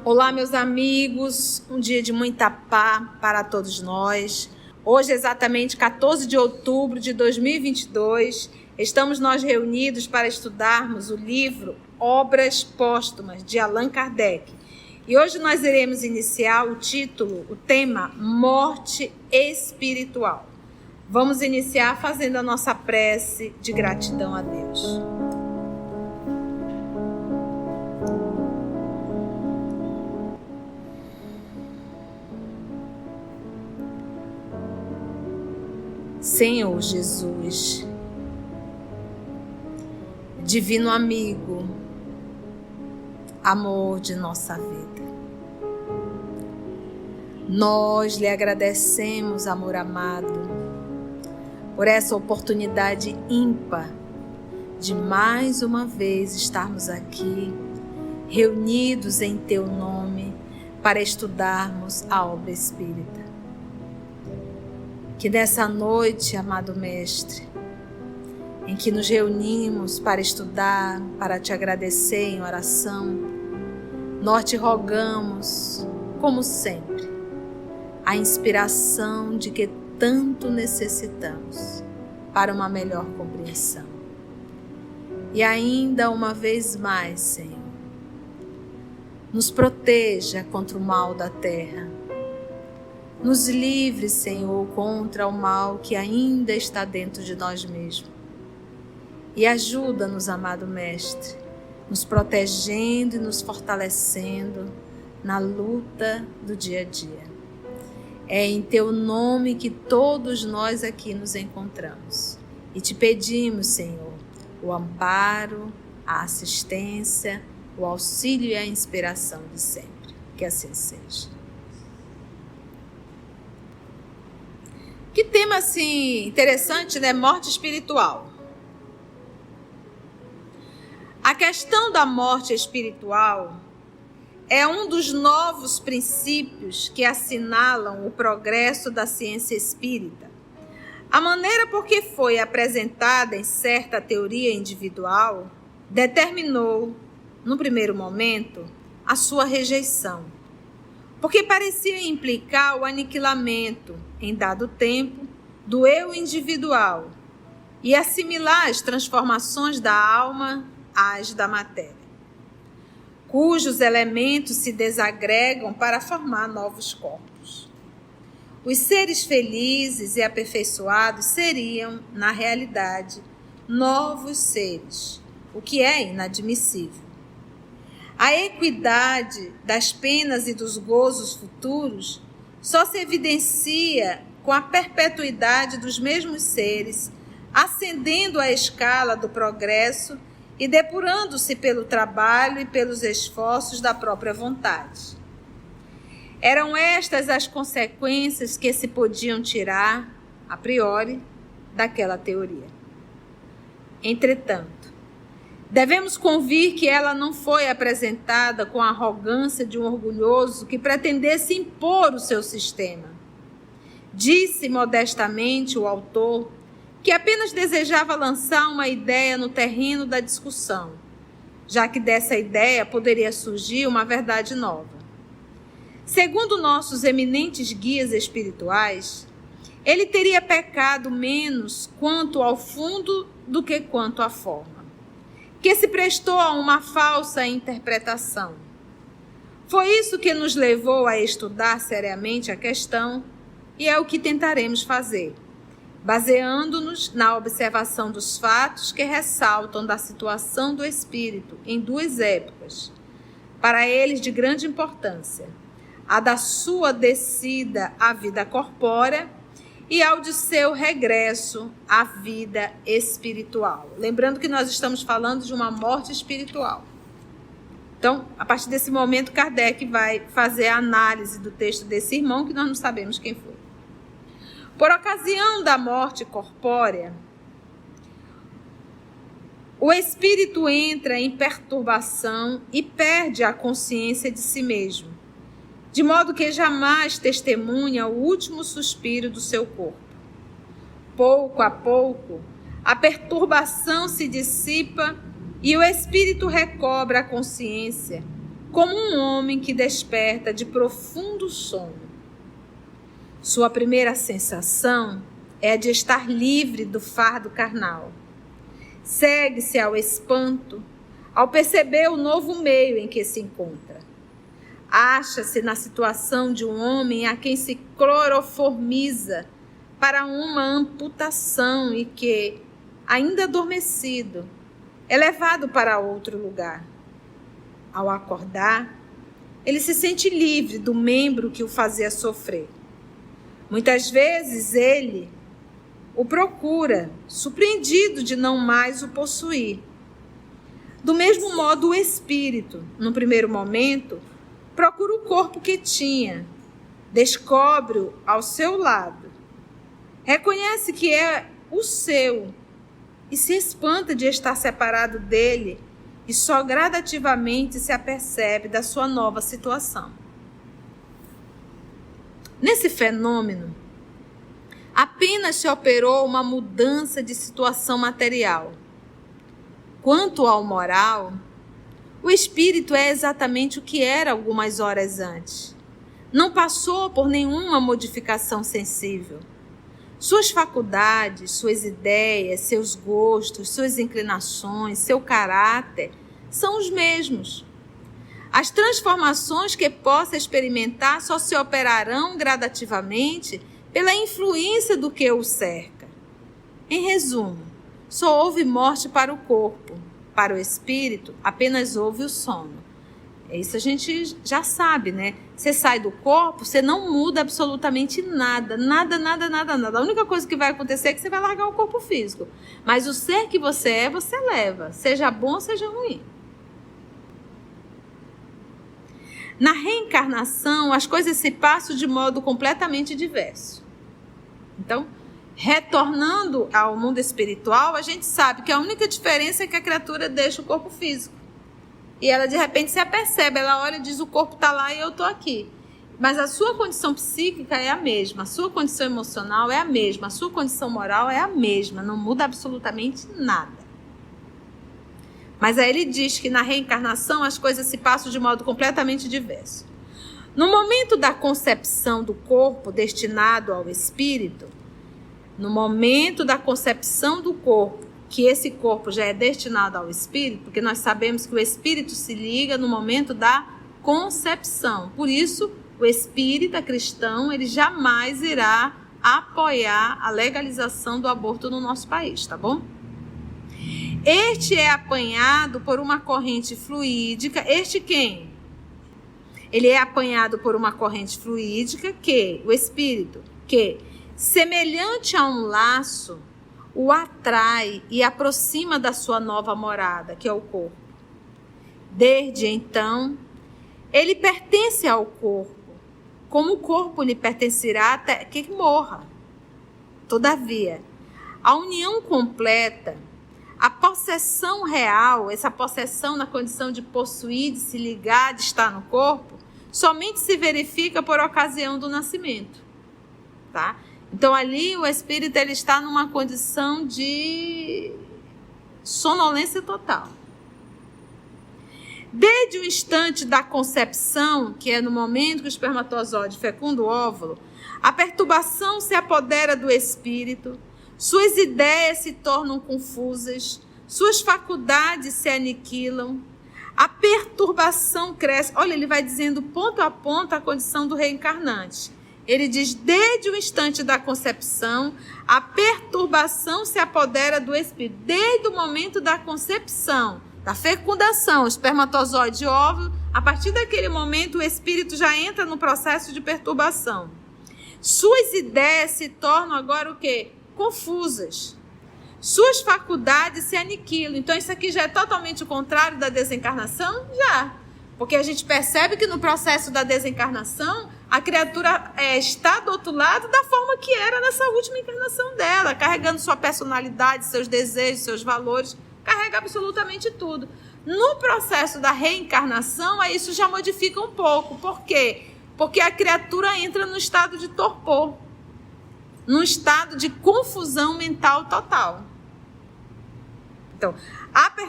Olá, meus amigos, um dia de muita paz para todos nós. Hoje, exatamente 14 de outubro de 2022, estamos nós reunidos para estudarmos o livro Obras Póstumas, de Allan Kardec. E hoje nós iremos iniciar o tema Morte Espiritual. Vamos iniciar fazendo a nossa prece de gratidão a Deus. Senhor Jesus, divino amigo, amor de nossa vida, nós lhe agradecemos, amor amado, por essa oportunidade ímpar de mais uma vez estarmos aqui, reunidos em teu nome, para estudarmos a obra espírita. Que nessa noite, amado Mestre, em que nos reunimos para estudar, para te agradecer em oração, nós te rogamos, como sempre, a inspiração de que tanto necessitamos para uma melhor compreensão. E ainda uma vez mais, Senhor, nos proteja contra o mal da terra. Nos livre, Senhor, contra o mal que ainda está dentro de nós mesmos. E ajuda-nos, amado Mestre, nos protegendo e nos fortalecendo na luta do dia a dia. É em teu nome que todos nós aqui nos encontramos. E te pedimos, Senhor, o amparo, a assistência, o auxílio e a inspiração de sempre. Que assim seja. Que tema assim interessante, né? Morte espiritual. A questão da morte espiritual é um dos novos princípios que assinalam o progresso da ciência espírita. A maneira por que foi apresentada em certa teoria individual determinou, no primeiro momento, a sua rejeição, porque parecia implicar o aniquilamento, em dado tempo, do eu individual e assimilar as transformações da alma às da matéria, cujos elementos se desagregam para formar novos corpos. Os seres felizes e aperfeiçoados seriam, na realidade, novos seres, o que é inadmissível. A equidade das penas e dos gozos futuros só se evidencia com a perpetuidade dos mesmos seres, ascendendo a escala do progresso e depurando-se pelo trabalho e pelos esforços da própria vontade. Eram estas as consequências que se podiam tirar, a priori, daquela teoria. Entretanto, devemos convir que ela não foi apresentada com a arrogância de um orgulhoso que pretendesse impor o seu sistema. Disse modestamente o autor que apenas desejava lançar uma ideia no terreno da discussão, já que dessa ideia poderia surgir uma verdade nova. Segundo nossos eminentes guias espirituais, ele teria pecado menos quanto ao fundo do que quanto à forma, que se prestou a uma falsa interpretação. Foi isso que nos levou a estudar seriamente a questão, e é o que tentaremos fazer, baseando-nos na observação dos fatos que ressaltam da situação do espírito em duas épocas, para eles de grande importância, a da sua descida à vida corpórea e ao de seu regresso à vida espiritual. Lembrando que nós estamos falando de uma morte espiritual. Então, a partir desse momento, Kardec vai fazer a análise do texto desse irmão, que nós não sabemos quem foi. Por ocasião da morte corpórea, o espírito entra em perturbação e perde a consciência de si mesmo, de modo que jamais testemunha o último suspiro do seu corpo. Pouco a pouco, a perturbação se dissipa e o espírito recobra a consciência, como um homem que desperta de profundo sono. Sua primeira sensação é a de estar livre do fardo carnal. Segue-se ao espanto ao perceber o novo meio em que se encontra. Acha-se na situação de um homem a quem se cloroformiza para uma amputação e que, ainda adormecido, é levado para outro lugar. Ao acordar, ele se sente livre do membro que o fazia sofrer. Muitas vezes ele o procura, surpreendido de não mais o possuir. Do mesmo modo, o espírito, no primeiro momento, procura o corpo que tinha, descobre-o ao seu lado, reconhece que é o seu e se espanta de estar separado dele e só gradativamente se apercebe da sua nova situação. Nesse fenômeno, apenas se operou uma mudança de situação material. Quanto ao moral, o espírito é exatamente o que era algumas horas antes. Não passou por nenhuma modificação sensível. Suas faculdades, suas ideias, seus gostos, suas inclinações, seu caráter são os mesmos. As transformações que possa experimentar só se operarão gradativamente pela influência do que o cerca. Em resumo, só houve morte para o corpo, para o espírito apenas houve o sono. Isso a gente já sabe, né? Você sai do corpo, você não muda absolutamente nada. Nada. A única coisa que vai acontecer é que você vai largar o corpo físico. Mas o ser que você é, você leva. Seja bom, seja ruim. Na reencarnação, as coisas se passam de modo completamente diverso. Então, retornando ao mundo espiritual, a gente sabe que a única diferença é que a criatura deixa o corpo físico. E ela de repente se apercebe, ela olha e diz, o corpo está lá e eu estou aqui. Mas a sua condição psíquica é a mesma, a sua condição emocional é a mesma, a sua condição moral é a mesma, não muda absolutamente nada. Mas aí ele diz que na reencarnação as coisas se passam de modo completamente diverso. No momento da concepção do corpo destinado ao espírito, no momento da concepção do corpo, que esse corpo já é destinado ao espírito, porque nós sabemos que o espírito se liga no momento da concepção. Por isso, o espírita cristão, ele jamais irá apoiar a legalização do aborto no nosso país, tá bom? Este é apanhado por uma corrente fluídica. Este quem? Ele é apanhado por uma corrente fluídica que, o espírito, que, semelhante a um laço, o atrai e aproxima da sua nova morada, que é o corpo. Desde então, ele pertence ao corpo, como o corpo lhe pertencerá até que morra. Todavia, a união completa, a possessão real, essa possessão na condição de possuir, de se ligar, de estar no corpo, somente se verifica por ocasião do nascimento, tá? Então, ali o espírito ele está numa condição de sonolência total. Desde o instante da concepção, que é no momento que o espermatozoide fecunda o óvulo, a perturbação se apodera do espírito, suas ideias se tornam confusas, suas faculdades se aniquilam, a perturbação cresce. Olha, ele vai dizendo ponto a ponto a condição do reencarnante. Ele diz, desde o instante da concepção, a perturbação se apodera do espírito. Desde o momento da concepção, da fecundação, espermatozoide e óvulo, a partir daquele momento o espírito já entra no processo de perturbação. Suas ideias se tornam agora o quê? Confusas. Suas faculdades se aniquilam. Então isso aqui já é totalmente o contrário da desencarnação? Já. Porque a gente percebe que no processo da desencarnação, a criatura está do outro lado da forma que era nessa última encarnação dela, carregando sua personalidade, seus desejos, seus valores, carrega absolutamente tudo. No processo da reencarnação, isso já modifica um pouco. Por quê? Porque a criatura entra no estado de torpor, num estado de confusão mental total. Então,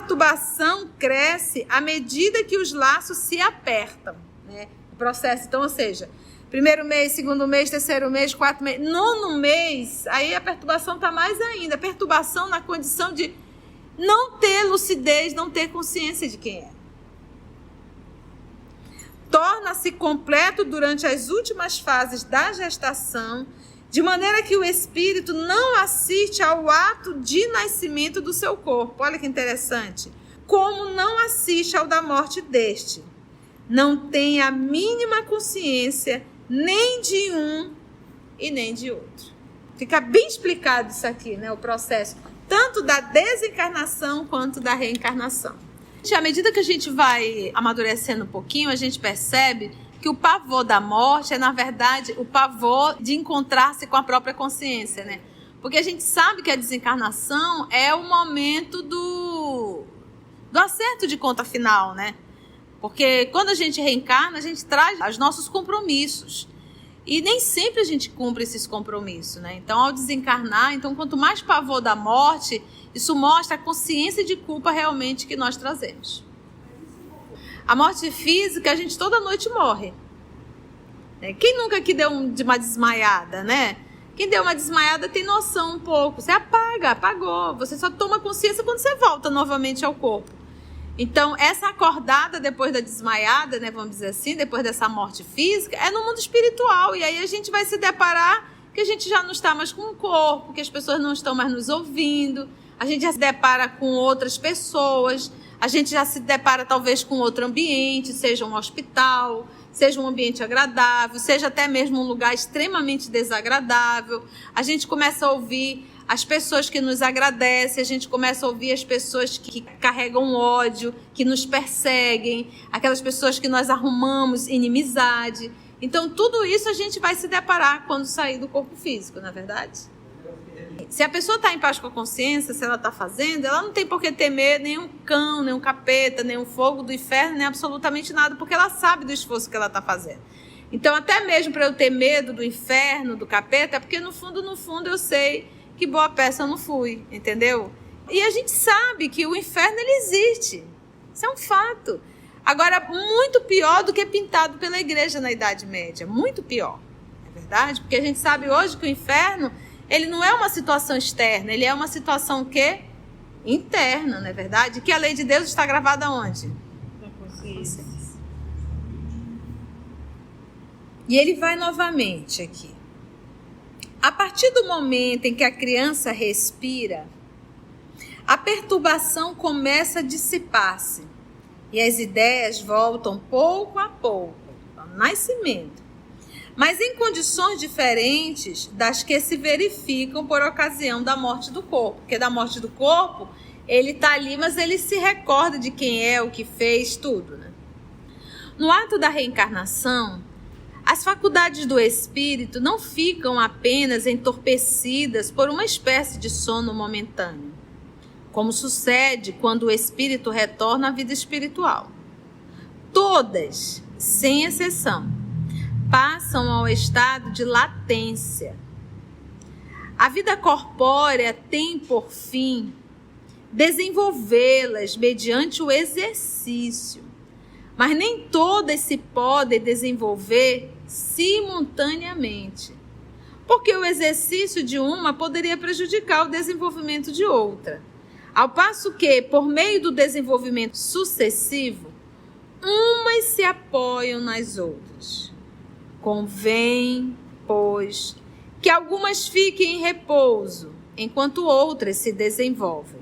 perturbação cresce à medida que os laços se apertam, né? O processo, então, ou seja, primeiro mês, segundo mês, terceiro mês, quarto mês, nono mês, aí a perturbação está mais ainda. Perturbação na condição de não ter lucidez, não ter consciência de quem é. Torna-se completo durante as últimas fases da gestação, de maneira que o espírito não assiste ao ato de nascimento do seu corpo. Olha que interessante. Como não assiste ao da morte deste. Não tem a mínima consciência nem de um e nem de outro. Fica bem explicado isso aqui, né? O processo tanto da desencarnação quanto da reencarnação. À medida que a gente vai amadurecendo um pouquinho, a gente percebe que o pavor da morte é, na verdade, o pavor de encontrar-se com a própria consciência, né? Porque a gente sabe que a desencarnação é o momento do acerto de conta final, né? Porque quando a gente reencarna, a gente traz os nossos compromissos. E nem sempre a gente cumpre esses compromissos, né? Então, ao desencarnar, quanto mais pavor da morte, isso mostra a consciência de culpa realmente que nós trazemos. A morte física, a gente toda noite morre. Quem nunca aqui deu uma desmaiada, né? Quem deu uma desmaiada tem noção um pouco. Você apagou. Você só toma consciência quando você volta novamente ao corpo. Então, essa acordada depois da desmaiada, né, vamos dizer assim, depois dessa morte física, é no mundo espiritual. E aí a gente vai se deparar que a gente já não está mais com o corpo, que as pessoas não estão mais nos ouvindo, a gente já se depara com outras pessoas, a gente já se depara talvez com outro ambiente, seja um hospital, seja um ambiente agradável, seja até mesmo um lugar extremamente desagradável. A gente começa a ouvir as pessoas que nos agradecem, a gente começa a ouvir as pessoas que carregam ódio, que nos perseguem, aquelas pessoas que nós arrumamos inimizade. Então, tudo isso a gente vai se deparar quando sair do corpo físico, não é verdade? Se a pessoa está em paz com a consciência, se ela está fazendo, ela não tem por que temer nenhum cão, nenhum capeta, nenhum fogo do inferno, nem absolutamente nada, porque ela sabe do esforço que ela está fazendo. Então, até mesmo para eu ter medo do inferno, do capeta, é porque no fundo eu sei que boa peça eu não fui, entendeu? E a gente sabe que o inferno, ele existe. Isso é um fato. Agora, muito pior do que pintado pela igreja na Idade Média. Muito pior. É verdade? Porque a gente sabe hoje que o inferno, ele não é uma situação externa, ele é uma situação o quê? Interna, não é verdade? Que a lei de Deus está gravada onde? Na consciência. E ele vai novamente aqui. A partir do momento em que a criança respira, a perturbação começa a dissipar-se e as ideias voltam pouco a pouco ao nascimento, mas em condições diferentes das que se verificam por ocasião da morte do corpo. Porque da morte do corpo, ele está ali, mas ele se recorda de quem é, o que fez, tudo, né? No ato da reencarnação, as faculdades do espírito não ficam apenas entorpecidas por uma espécie de sono momentâneo, como sucede quando o espírito retorna à vida espiritual. Todas, sem exceção, passam ao estado de latência. A vida corpórea tem por fim desenvolvê-las mediante o exercício, mas nem todas se podem desenvolver simultaneamente, porque o exercício de uma poderia prejudicar o desenvolvimento de outra, ao passo que, por meio do desenvolvimento sucessivo, umas se apoiam nas outras. Convém, pois, que algumas fiquem em repouso, enquanto outras se desenvolvem.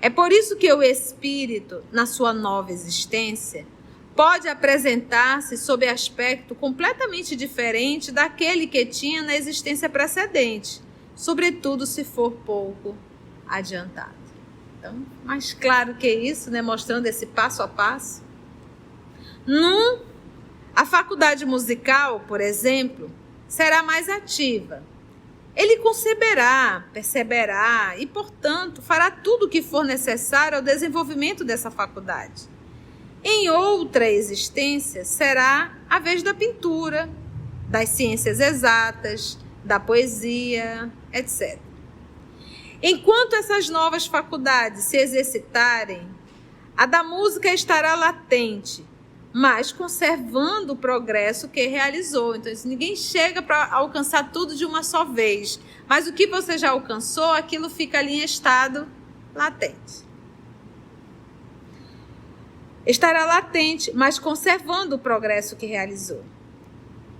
É por isso que o espírito, na sua nova existência, pode apresentar-se sob aspecto completamente diferente daquele que tinha na existência precedente, sobretudo se for pouco adiantado. Então, mais claro que isso, né? Mostrando esse passo a passo. A faculdade musical, por exemplo, será mais ativa. Ele conceberá, perceberá e, portanto, fará tudo o que for necessário ao desenvolvimento dessa faculdade. Em outra existência, será a vez da pintura, das ciências exatas, da poesia, etc. Enquanto essas novas faculdades se exercitarem, a da música estará latente, mas conservando o progresso que realizou. Então, ninguém chega para alcançar tudo de uma só vez, mas o que você já alcançou, aquilo fica ali em estado latente. Estará latente, mas conservando o progresso que realizou.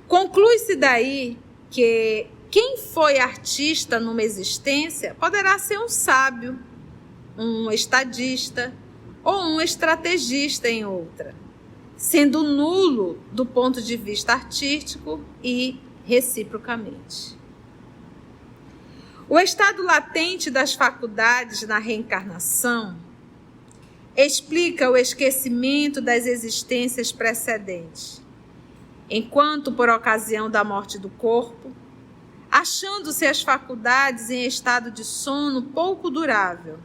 Conclui-se daí que quem foi artista numa existência poderá ser um sábio, um estadista ou um estrategista em outra, sendo nulo do ponto de vista artístico e reciprocamente. O estado latente das faculdades na reencarnação explica o esquecimento das existências precedentes, enquanto por ocasião da morte do corpo, achando-se as faculdades em estado de sono pouco durável,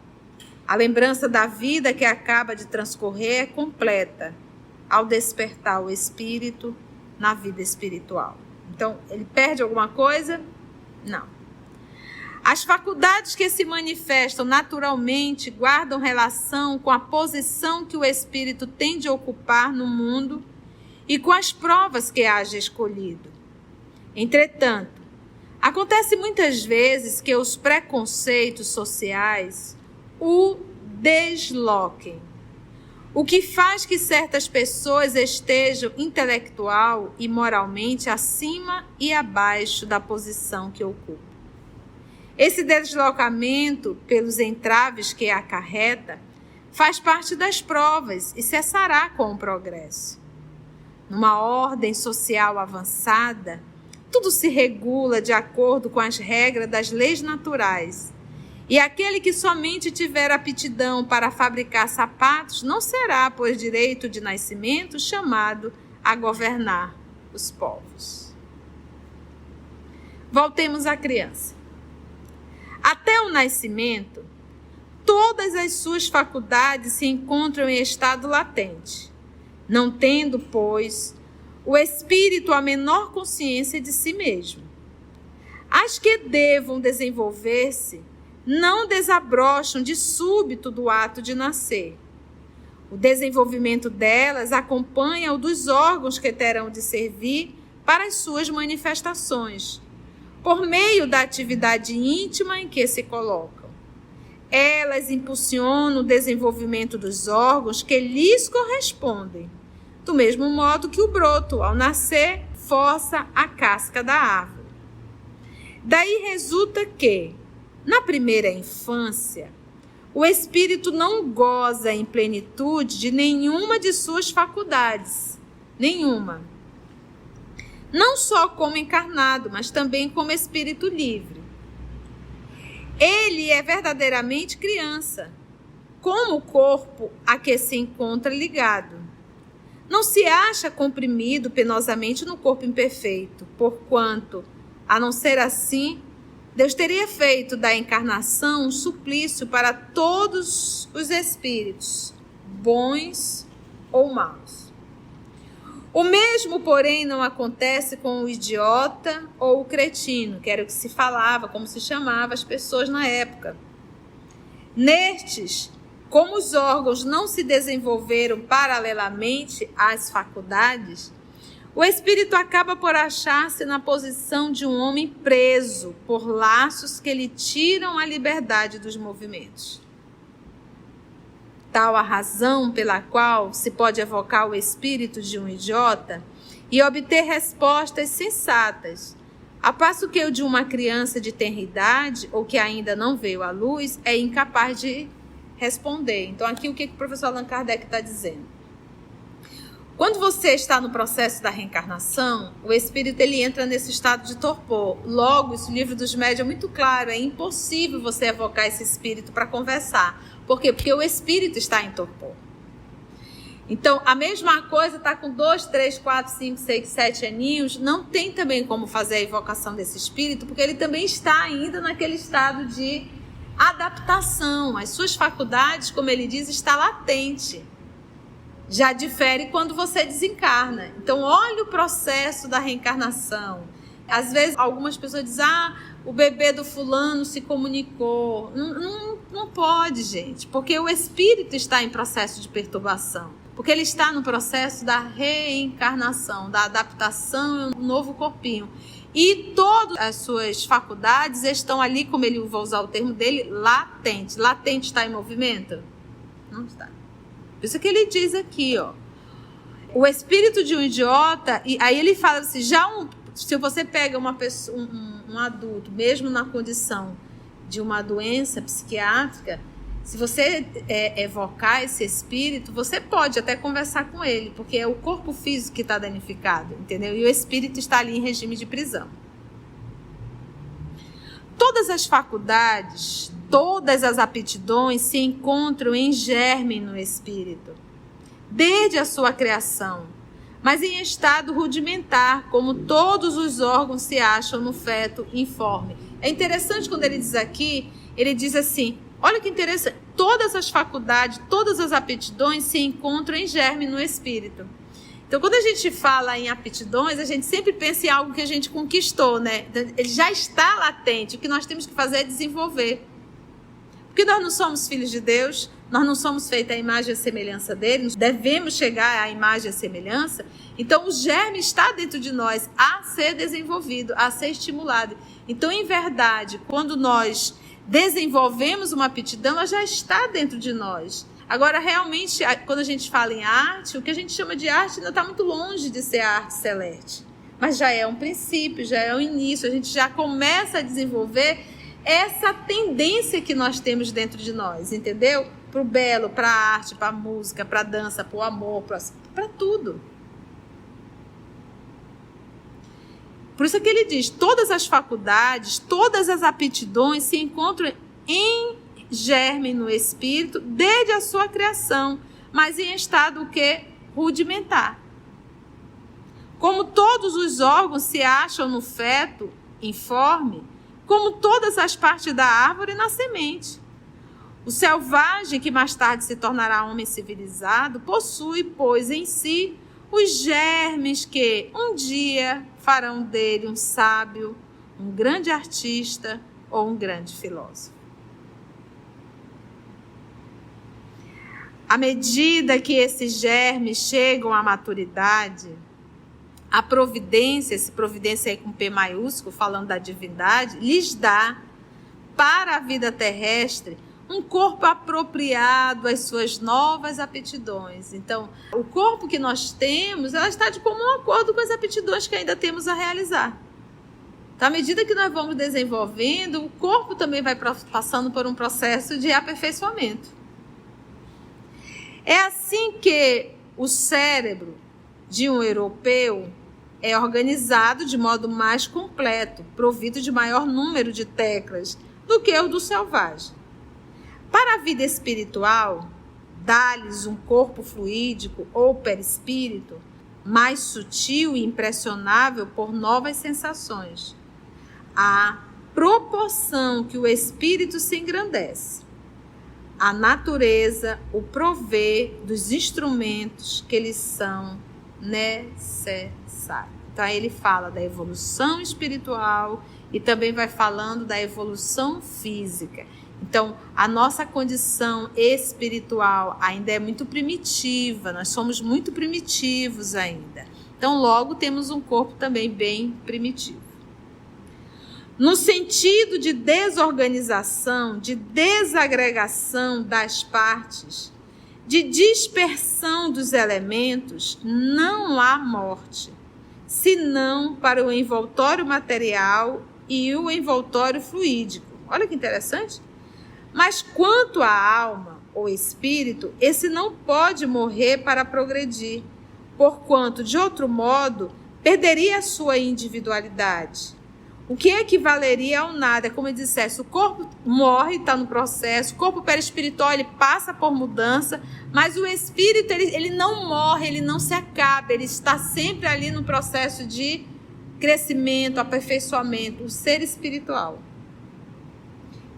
a lembrança da vida que acaba de transcorrer é completa ao despertar o espírito na vida espiritual. Então, ele perde alguma coisa? Não. As faculdades que se manifestam naturalmente guardam relação com a posição que o espírito tem de ocupar no mundo e com as provas que haja escolhido. Entretanto, acontece muitas vezes que os preconceitos sociais o desloquem, o que faz que certas pessoas estejam intelectual e moralmente acima e abaixo da posição que ocupam. Esse deslocamento, pelos entraves que acarreta, faz parte das provas e cessará com o progresso. Numa ordem social avançada, tudo se regula de acordo com as regras das leis naturais, e aquele que somente tiver aptidão para fabricar sapatos não será, por direito de nascimento, chamado a governar os povos. Voltemos à criança. Até o nascimento, todas as suas faculdades se encontram em estado latente, não tendo, pois, o espírito a menor consciência de si mesmo. As que devam desenvolver-se não desabrocham de súbito do ato de nascer. O desenvolvimento delas acompanha o dos órgãos que terão de servir para as suas manifestações, por meio da atividade íntima em que se colocam. Elas impulsionam o desenvolvimento dos órgãos que lhes correspondem, do mesmo modo que o broto, ao nascer, força a casca da árvore. Daí resulta que, na primeira infância, o espírito não goza em plenitude de nenhuma de suas faculdades, nenhuma. Não só como encarnado, mas também como espírito livre. Ele é verdadeiramente criança, como o corpo a que se encontra ligado. Não se acha comprimido penosamente no corpo imperfeito, porquanto, a não ser assim, Deus teria feito da encarnação um suplício para todos os espíritos, bons ou maus. O mesmo, porém, não acontece com o idiota ou o cretino, que era o que se falava, como se chamava as pessoas na época. Nestes, como os órgãos não se desenvolveram paralelamente às faculdades, o espírito acaba por achar-se na posição de um homem preso por laços que lhe tiram a liberdade dos movimentos. Tal a razão pela qual se pode evocar o espírito de um idiota e obter respostas sensatas, a passo que o de uma criança de tenra idade ou que ainda não veio à luz é incapaz de responder. Então, aqui o que o professor Allan Kardec está dizendo? Quando você está no processo da reencarnação, o espírito ele entra nesse estado de torpor. Logo, esse livro dos médiuns é muito claro, é impossível você evocar esse espírito para conversar. Por quê? Porque o espírito está em torpor. Então, a mesma coisa está com 2, 3, 4, 5, 6, 7 aninhos, não tem também como fazer a invocação desse espírito, porque ele também está ainda naquele estado de adaptação. As suas faculdades, como ele diz, está latente. Já difere quando você desencarna. Então, olha o processo da reencarnação. Às vezes, algumas pessoas dizem, o bebê do fulano se comunicou. Não pode, gente, porque o espírito está em processo de perturbação. Porque ele está no processo da reencarnação, da adaptação em um novo corpinho. E todas as suas faculdades estão ali, como ele vai usar o termo dele, latente. Latente está em movimento? Não está. Por isso que ele diz aqui, ó. O espírito de um idiota, e aí ele fala assim, se você pega uma pessoa, um adulto, mesmo na condição de uma doença psiquiátrica, se você evocar esse espírito, você pode até conversar com ele, porque é o corpo físico que está danificado, entendeu? E o espírito está ali em regime de prisão. Todas as faculdades, todas as aptidões se encontram em germe no espírito, desde a sua criação, mas em estado rudimentar, como todos os órgãos se acham no feto informe. É interessante quando ele diz aqui, ele diz assim, olha que interessante, todas as faculdades, todas as aptidões se encontram em germe no espírito. Então, quando a gente fala em aptidões, a gente sempre pensa em algo que a gente conquistou, né? Ele já está latente, o que nós temos que fazer é desenvolver. Porque nós não somos filhos de Deus, nós não somos feitos à imagem e semelhança dele, nós devemos chegar à imagem e semelhança. Então, o germe está dentro de nós a ser desenvolvido, a ser estimulado. Então, em verdade, quando nós desenvolvemos uma aptidão, ela já está dentro de nós. Agora, realmente, quando a gente fala em arte, o que a gente chama de arte ainda está muito longe de ser a arte celeste. Mas já é um princípio, já é um início, a gente já começa a desenvolver essa tendência que nós temos dentro de nós, entendeu? Para o belo, para a arte, para a música, para a dança, para o amor, para tudo. Por isso que ele diz, todas as faculdades, todas as aptidões se encontram em germe no espírito desde a sua criação, mas em estado o quê? Rudimentar. Como todos os órgãos se acham no feto informe, como todas as partes da árvore na semente. O selvagem, que mais tarde se tornará homem civilizado, possui, pois, em si os germes que um dia farão dele um sábio, um grande artista ou um grande filósofo. À medida que esses germes chegam à maturidade, a providência, essa providência aí com P maiúsculo, falando da divindade, lhes dá, para a vida terrestre, um corpo apropriado às suas novas aptidões. Então, o corpo que nós temos, ela está de comum acordo com as aptidões que ainda temos a realizar. Então, à medida que nós vamos desenvolvendo, o corpo também vai passando por um processo de aperfeiçoamento. É assim que o cérebro de um europeu é organizado de modo mais completo, provido de maior número de teclas do que o do selvagem. Para a vida espiritual, dá-lhes um corpo fluídico ou perispírito mais sutil e impressionável por novas sensações. À proporção que o espírito se engrandece, a natureza o provê dos instrumentos que lhes são necessários. Então, ele fala da evolução espiritual e também vai falando da evolução física. Então, a nossa condição espiritual ainda é muito primitiva, nós somos muito primitivos ainda. Então, logo temos um corpo também bem primitivo. No sentido de desorganização, de desagregação das partes, de dispersão dos elementos, não há morte, senão para o envoltório material e o envoltório fluídico. Olha que interessante. Mas quanto à alma, ou espírito, esse não pode morrer para progredir, porquanto, de outro modo, perderia a sua individualidade. O que equivaleria ao nada, como eu dissesse, o corpo morre, está no processo, o corpo perispiritual ele passa por mudança, mas o espírito ele não morre, ele não se acaba, ele está sempre ali no processo de crescimento, aperfeiçoamento, o ser espiritual,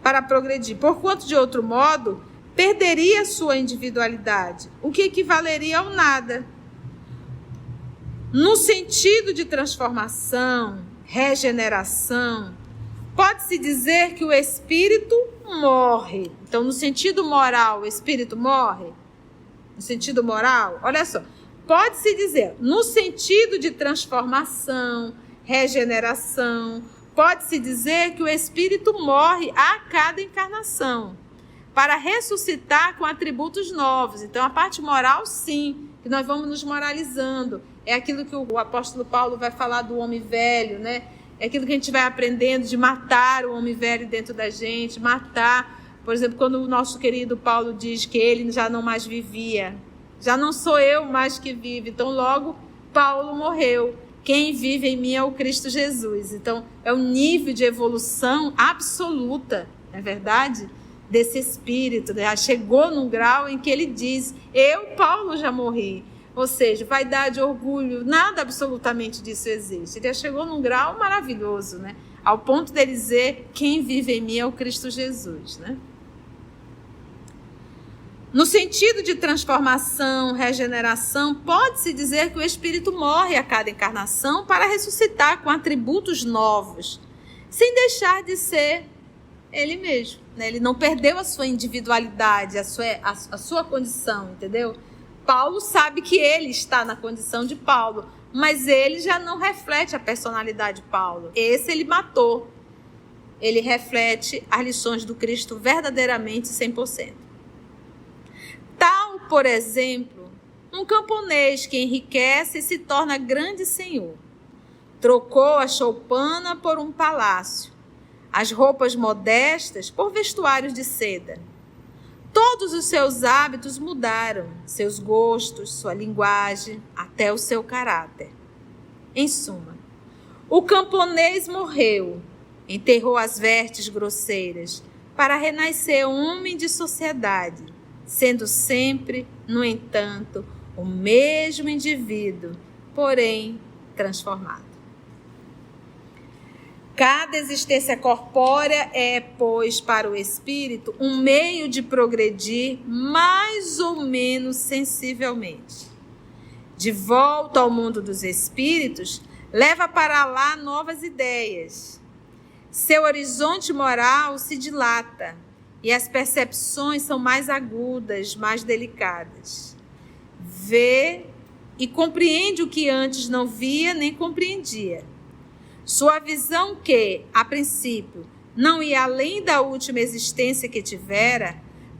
para progredir. Porquanto, de outro modo, perderia a sua individualidade, o que equivaleria ao nada. No sentido de transformação, regeneração, Pode-se dizer que o espírito morre. Então, no sentido moral, o espírito morre? No sentido moral, olha só. Pode-se dizer, no sentido de transformação, regeneração, pode-se dizer que o espírito morre a cada encarnação, para ressuscitar com atributos novos. Então, a parte moral, sim, que nós vamos nos moralizando. É aquilo que o apóstolo Paulo vai falar do homem velho, né? É aquilo que a gente vai aprendendo de matar o homem velho dentro da gente, matar. Por exemplo, quando o nosso querido Paulo diz que ele já não mais vivia, já não sou eu mais que vive. Então, logo, Paulo morreu. Quem vive em mim é o Cristo Jesus. Então, é um nível de evolução absoluta, não é verdade? Desse espírito, né? Chegou num grau em que ele diz, eu, Paulo, já morri. Ou seja, vaidade, orgulho, nada absolutamente disso existe. Ele já chegou num grau maravilhoso, né? Ao ponto dele dizer, quem vive em mim é o Cristo Jesus, né? No sentido de transformação, regeneração, pode-se dizer que o espírito morre a cada encarnação para ressuscitar com atributos novos, sem deixar de ser ele mesmo, né? Ele não perdeu a sua individualidade, a sua condição, entendeu? Paulo sabe que ele está na condição de Paulo, mas ele já não reflete a personalidade de Paulo. Esse ele matou. Ele reflete as lições do Cristo verdadeiramente 100%. Tal, por exemplo, um camponês que enriquece e se torna grande senhor. Trocou a choupana por um palácio, as roupas modestas por vestuários de seda. Todos os seus hábitos mudaram, seus gostos, sua linguagem, até o seu caráter. Em suma, o camponês morreu, enterrou as vestes grosseiras, para renascer homem de sociedade, sendo sempre, no entanto, o mesmo indivíduo, porém transformado. Cada existência corpórea é, pois, para o espírito, um meio de progredir mais ou menos sensivelmente. De volta ao mundo dos espíritos, leva para lá novas ideias. Seu horizonte moral se dilata e as percepções são mais agudas, mais delicadas. Vê e compreende o que antes não via nem compreendia. Sua visão que, a princípio, não ia além da última existência que tivera,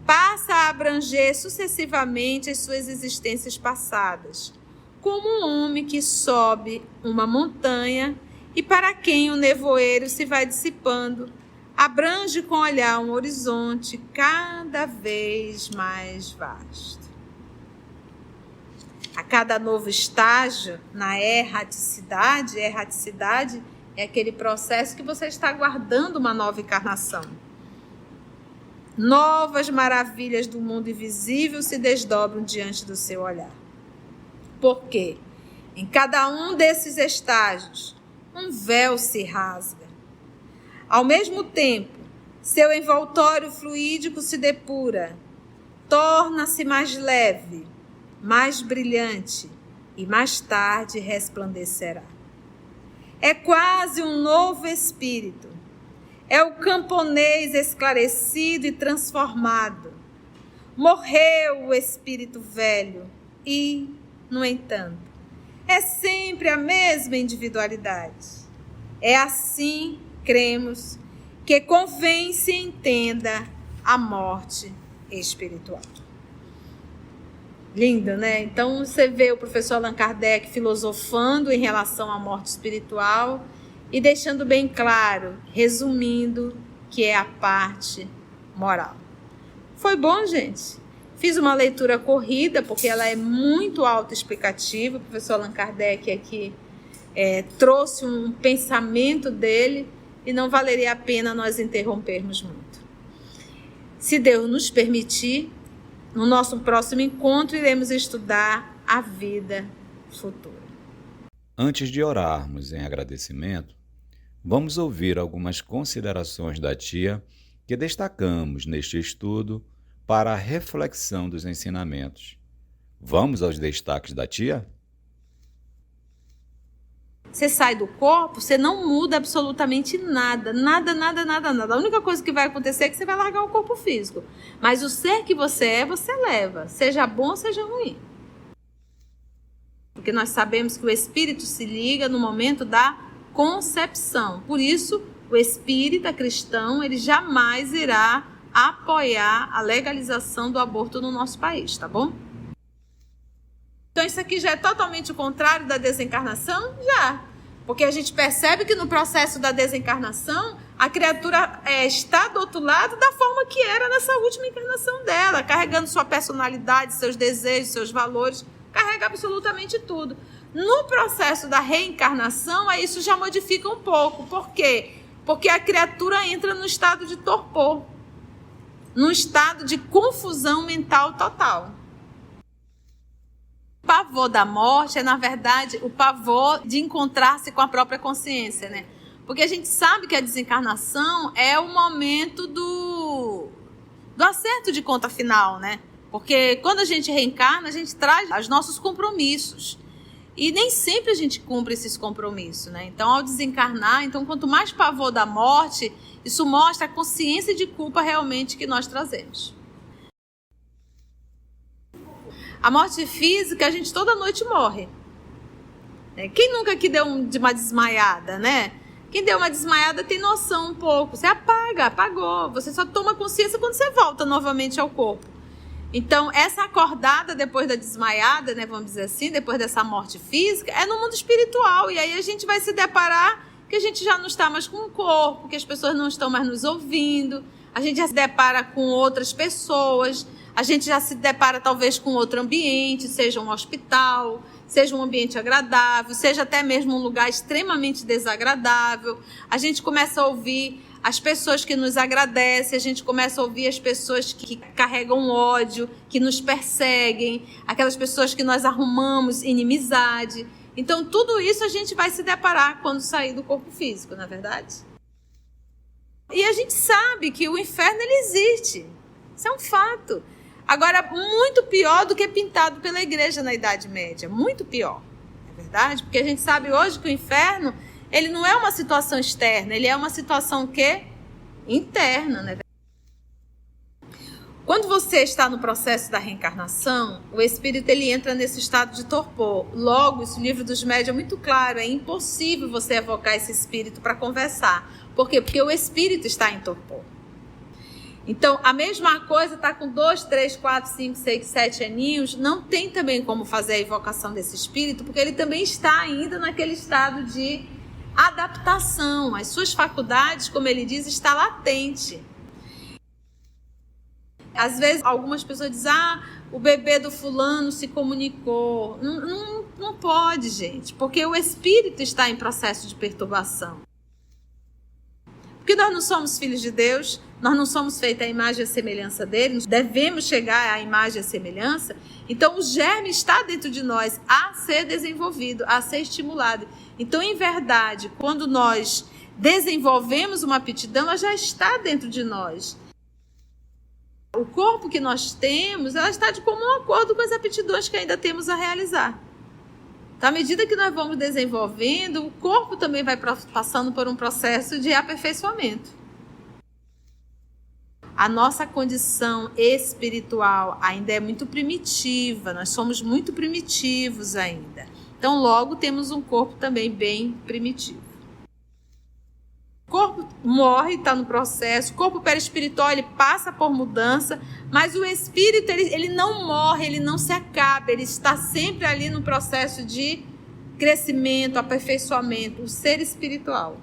passa a abranger sucessivamente as suas existências passadas, como um homem que sobe uma montanha e para quem o nevoeiro se vai dissipando, abrange com o olhar um horizonte cada vez mais vasto. A cada novo estágio na erraticidade é aquele processo que você está aguardando uma nova encarnação. Novas maravilhas do mundo invisível se desdobram diante do seu olhar. Por quê? Em cada um desses estágios, um véu se rasga. Ao mesmo tempo, seu envoltório fluídico se depura, torna-se mais leve, mais brilhante e mais tarde resplandecerá. É quase um novo espírito. É o camponês esclarecido e transformado. Morreu o espírito velho e, no entanto, é sempre a mesma individualidade. É assim, cremos, que convém se entenda a morte espiritual. Lindo, né? Então, você vê o professor Allan Kardec filosofando em relação à morte espiritual e deixando bem claro, resumindo, que é a parte moral. Foi bom, gente? Fiz uma leitura corrida, porque ela é muito autoexplicativa. O professor Allan Kardec aqui trouxe um pensamento dele e não valeria a pena nós interrompermos muito. Se Deus nos permitir, no nosso próximo encontro, iremos estudar a vida futura. Antes de orarmos em agradecimento, vamos ouvir algumas considerações da tia que destacamos neste estudo para a reflexão dos ensinamentos. Vamos aos destaques da tia? você sai do corpo, você não muda absolutamente nada. A única coisa que vai acontecer é que você vai largar o corpo físico. Mas o ser que você leva, seja bom ou seja ruim. Porque nós sabemos que o espírito se liga no momento da concepção. Por isso, o espírita cristão, ele jamais irá apoiar a legalização do aborto no nosso país, tá bom? Então isso aqui já é totalmente o contrário da desencarnação? Já. Porque a gente percebe que no processo da desencarnação, a criatura está do outro lado da forma que era nessa última encarnação dela, carregando sua personalidade, seus desejos, seus valores, carrega absolutamente tudo. No processo da reencarnação, aí isso já modifica um pouco. Por quê? Porque a criatura entra no estado de torpor, num estado de confusão mental total. O pavor da morte é, na verdade, o pavor de encontrar-se com a própria consciência, né? Porque a gente sabe que a desencarnação é o momento do acerto de conta final, né? Porque quando a gente reencarna, a gente traz os nossos compromissos. E nem sempre a gente cumpre esses compromissos, né? Então, ao desencarnar, quanto mais pavor da morte, isso mostra a consciência de culpa realmente que nós trazemos. A morte física, a gente toda noite morre. Quem nunca aqui deu uma desmaiada, né? Quem deu uma desmaiada tem noção um pouco. Você apagou. Você só toma consciência quando você volta novamente ao corpo. Então, essa acordada depois da desmaiada, né, vamos dizer assim, depois dessa morte física, é no mundo espiritual. E aí a gente vai se deparar que a gente já não está mais com o corpo, que as pessoas não estão mais nos ouvindo, a gente já se depara com outras pessoas, a gente já se depara talvez com outro ambiente, seja um hospital, seja um ambiente agradável, seja até mesmo um lugar extremamente desagradável. A gente começa a ouvir as pessoas que nos agradecem, a gente começa a ouvir as pessoas que carregam ódio, que nos perseguem, aquelas pessoas que nós arrumamos inimizade. Então, tudo isso a gente vai se deparar quando sair do corpo físico, não é verdade? E a gente sabe que o inferno, ele existe. Isso é um fato. Agora, muito pior do que pintado pela igreja na Idade Média. Muito pior, não é verdade? Porque a gente sabe hoje que o inferno, ele não é uma situação externa, ele é uma situação interna, né? Quando você está no processo da reencarnação, o espírito ele entra nesse estado de torpor. Logo, esse livro dos médiuns é muito claro, é impossível você evocar esse espírito para conversar. Por quê? Porque o espírito está em torpor. Então, a mesma coisa está com 2, 3, 4, 5, 6, 7 aninhos, não tem também como fazer a evocação desse espírito, porque ele também está ainda naquele estado de adaptação. As suas faculdades, como ele diz, está latente. Às vezes, algumas pessoas dizem, o bebê do fulano se comunicou. Não pode, gente, porque o espírito está em processo de perturbação. Porque nós não somos filhos de Deus, nós não somos feitos à imagem e à semelhança dele, nós devemos chegar à imagem e à semelhança. Então, o germe está dentro de nós a ser desenvolvido, a ser estimulado. Então, em verdade, quando nós desenvolvemos uma aptidão, ela já está dentro de nós. O corpo que nós temos, ela está de comum acordo com as aptidões que ainda temos a realizar. Então, à medida que nós vamos desenvolvendo, o corpo também vai passando por um processo de aperfeiçoamento. A nossa condição espiritual ainda é muito primitiva, nós somos muito primitivos ainda. Então, logo, temos um corpo também bem primitivo. O corpo morre, está no processo, o corpo perispiritual ele passa por mudança, mas o espírito ele não morre, ele não se acaba, ele está sempre ali no processo de crescimento, aperfeiçoamento, o ser espiritual.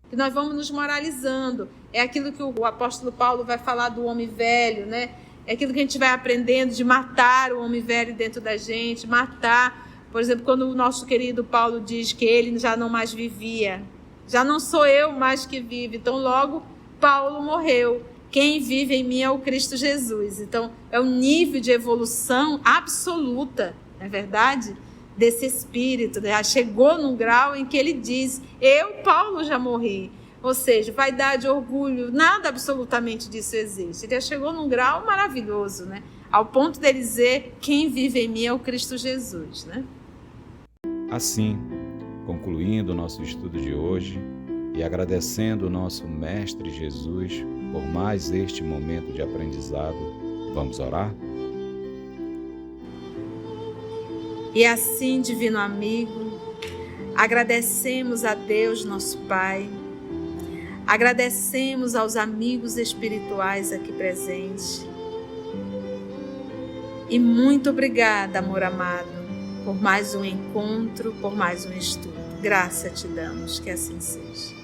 Que nós vamos nos moralizando, é aquilo que o apóstolo Paulo vai falar do homem velho, né? É aquilo que a gente vai aprendendo de matar o homem velho dentro da gente, matar, por exemplo, quando o nosso querido Paulo diz que ele já não mais vivia, já não sou eu mais que vive, então logo Paulo morreu. Quem vive em mim é o Cristo Jesus. Então é um nível de evolução absoluta, não é verdade? Desse espírito, né? Chegou num grau em que ele diz, eu, Paulo, já morri. Ou seja, vaidade, orgulho, nada absolutamente disso existe. Ele já chegou num grau maravilhoso, né? Ao ponto dele dizer, quem vive em mim é o Cristo Jesus, né? Assim, concluindo o nosso estudo de hoje e agradecendo o nosso Mestre Jesus por mais este momento de aprendizado, vamos orar? E assim, divino amigo, agradecemos a Deus, nosso Pai, agradecemos aos amigos espirituais aqui presentes. E muito obrigada, amor amado, por mais um encontro, por mais um estudo. Graça te damos, que assim seja.